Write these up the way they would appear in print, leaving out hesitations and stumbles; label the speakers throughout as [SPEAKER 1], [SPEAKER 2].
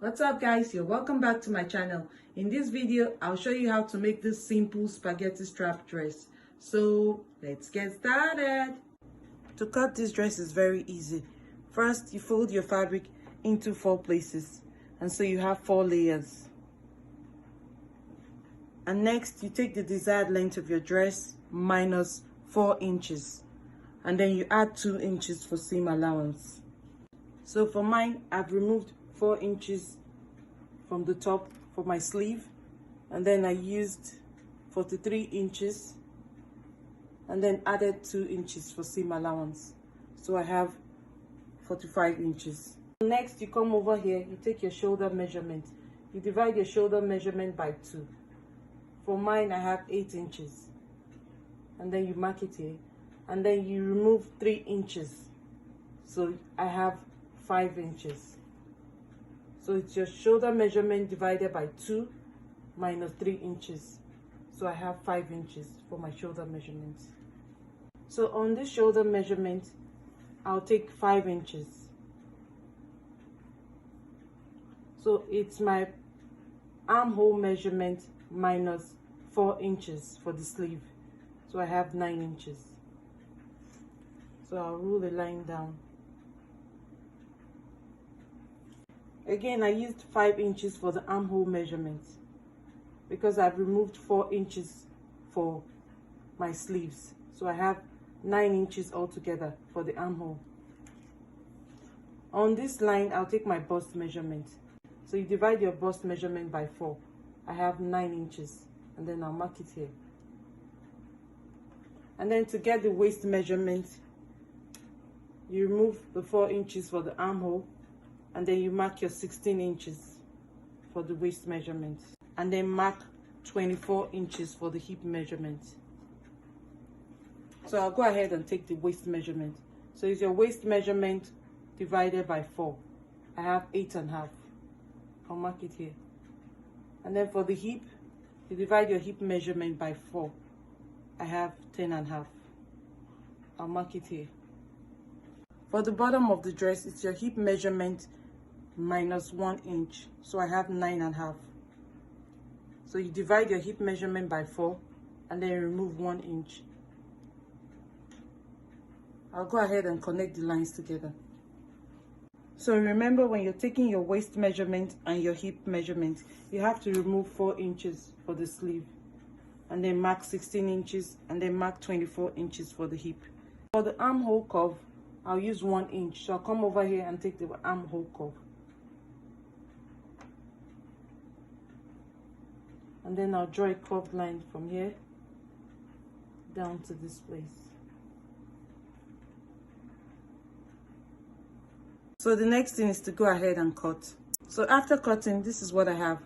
[SPEAKER 1] What's up guys, you're welcome back to my channel. In this video I'll show you how to make this simple spaghetti strap dress. So let's get started. To cut this dress is very easy. First, you fold your fabric into 4 places, and so you have 4 layers. And next you take the desired length of your dress minus 4 inches, and then you add 2 inches for seam allowance. So for mine, I've removed 4 inches from the top for my sleeve, and then I used 43 inches and then added 2 inches for seam allowance. So I have 45 inches. Next, you come over here, you take your shoulder measurement. You divide your shoulder measurement by 2. For mine, I have 8 inches. And then you mark it here. And then you remove 3 inches. So I have 5 inches. So it's your shoulder measurement divided by 2 minus 3 inches. So I have 5 inches for my shoulder measurement. So on this shoulder measurement, I'll take 5 inches. So it's my armhole measurement minus 4 inches for the sleeve. So I have 9 inches. So I'll rule a line down. Again, I used 5 inches for the armhole measurement because I've removed 4 inches for my sleeves. So I have 9 inches altogether for the armhole. On this line, I'll take my bust measurement. So you divide your bust measurement by 4. I have 9 inches, and then I'll mark it here. And then to get the waist measurement, you remove the 4 inches for the armhole, and then you mark your 16 inches for the waist measurement, and then mark 24 inches for the hip measurement. So I'll go ahead and take the waist measurement. So it's your waist measurement divided by 4. I have 8.5. I'll mark it here. And then for the hip, you divide your hip measurement by 4. I have 10.5. I'll mark it here. For the bottom of the dress, it's your hip measurement minus 1 inch. So I have 9.5. So you divide your hip measurement by 4 and then remove 1 inch. I'll go ahead and connect the lines together. So remember, when you're taking your waist measurement and your hip measurement, you have to remove 4 inches for the sleeve, and then mark 16 inches, and then mark 24 inches for the hip. For the armhole curve, I'll use 1 inch. So I'll come over here and take the armhole curve. And then I'll draw a curved line from here down to this place. So the next thing is to go ahead and cut. So after cutting, this is what I have.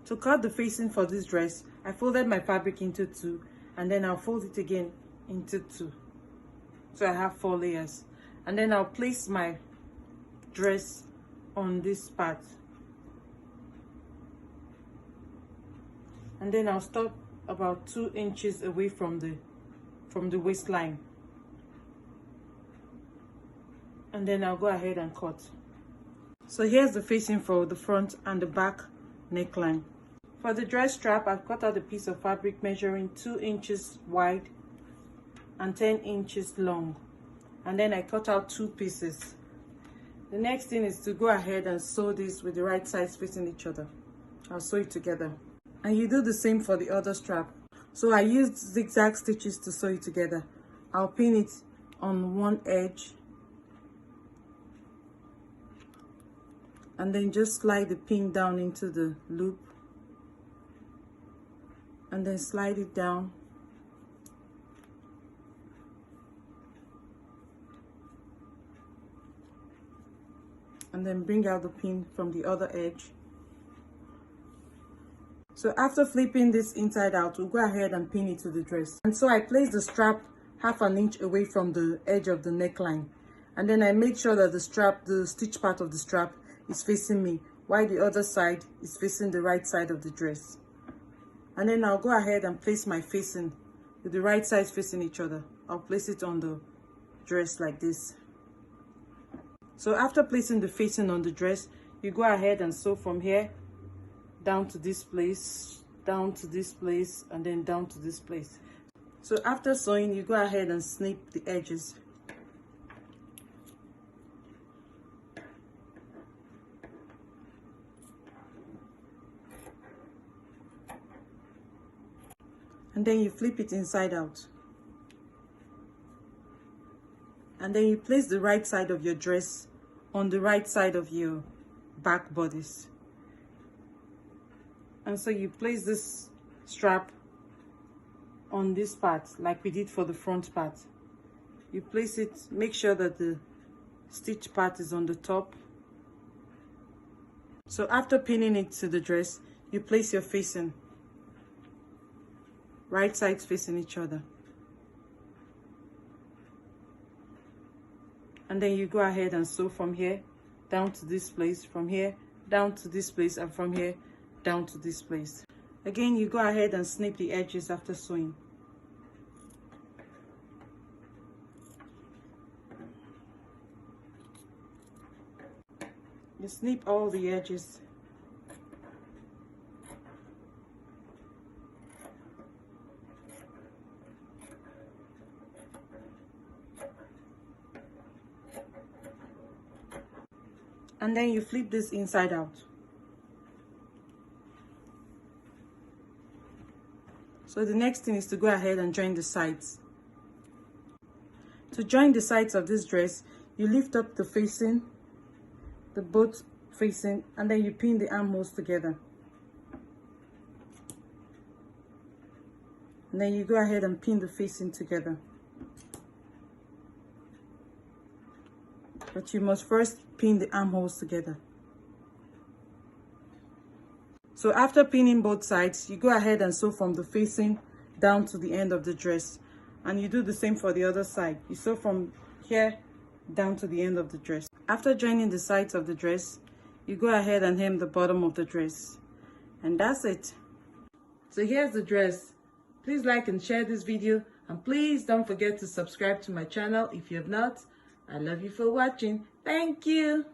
[SPEAKER 1] To cut the facing for this dress, I folded my fabric into 2, and then I'll fold it again into 2. So I have 4 layers. And then I'll place my dress on this part. And then I'll stop about 2 inches away from the waistline. And then I'll go ahead and cut. So here's the facing for the front and the back neckline. For the dress strap, I've cut out a piece of fabric measuring 2 inches wide and 10 inches long. And then I cut out 2 pieces. The next thing is to go ahead and sew this with the right sides facing each other. I'll sew it together. And you do the same for the other strap. So I used zigzag stitches to sew it together. I'll pin it on one edge, and then just slide the pin down into the loop, and then slide it down, and then bring out the pin from the other edge. So after flipping this inside out, we'll go ahead and pin it to the dress. And so I place the strap half an inch away from the edge of the neckline, and then I make sure that the stitch part of the strap is facing me, while the other side is facing the right side of the dress. And then I'll go ahead and place my facing with the right sides facing each other. I'll place it on the dress like this. So after placing the facing on the dress, you go ahead and sew from here down to this place, down to this place, and then down to this place. So after sewing, you go ahead and snip the edges. And then you flip it inside out. And then you place the right side of your dress on the right side of your back bodice. And so you place this strap on this part like we did for the front part. You place it, make sure that the stitch part is on the top. So after pinning it to the dress, you place your facing, right sides facing each other. And then you go ahead and sew from here down to this place, from here down to this place, and from here down to this place. Again, you go ahead and snip the edges after sewing. You snip all the edges. And then you flip this inside out. So the next thing is to go ahead and join the sides. To join the sides of this dress, you lift up the facing, the both facing, and then you pin the armholes together. And then you go ahead and pin the facing together. But you must first pin the armholes together. So after pinning both sides, you go ahead and sew from the facing down to the end of the dress. And you do the same for the other side. You sew from here down to the end of the dress. After joining the sides of the dress, you go ahead and hem the bottom of the dress. And that's it. So here's the dress. Please like and share this video. And please don't forget to subscribe to my channel if you have not. I love you for watching. Thank you.